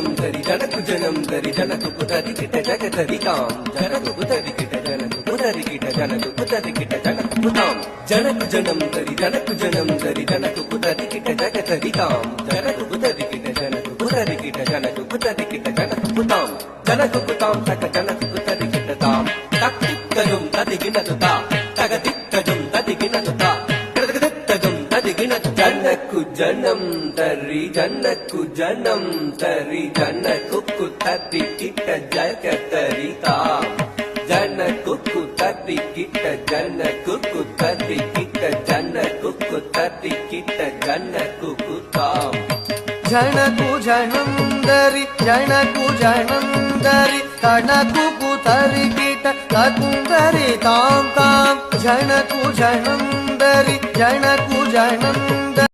தரி ஜனக்கு ஜனம் தரி ஜனக்கு புதரி கிட்ட ஜகதரிகாம் ஜனக்கு புதரி கிட்ட ஜனக்கு புதரி கிட்ட ஜனக்கு புதரி கிட்ட ஜனக்கு புதாம் ஜனக்கு ஜனம் தரி ஜனக்கு ஜனம் தரி ஜனக்கு புதரி கிட்ட ஜகதரிகாம் ஜனக்கு புதரி கிட்ட ஜனக்கு புதரி கிட்ட ஜனக்கு புதரி கிட்ட ஜனக்கு புதாம் ஜனக்கு புதாம் தக ஜனக்கு புதரி கிட்ட தாம் தக்கிக்கஜும் ததிகினது தா தகதிக்கஜும் ததிகினது தா கிடகதிக்கஜும் ததிகினது ஜனக்கு ஜனம் தரி ஜனக்கு ஜனம் தரி ஜனக்கு தரி கிட்ட ஜகதரிகாம் ஜனக்கு தரி கிட்ட ஜனக்கு தரி கிட்ட ஜனக்கு தரி கிட்ட ஜனக்கு தாம் ஜனகு ஜனந்தரி ஜனகு ஜனந்தரி தனகு தரி கிட்ட தகுந்தரி தாம் தாம் ஜனகு ஜனந்தரி ஜனகு ஜனந்தரி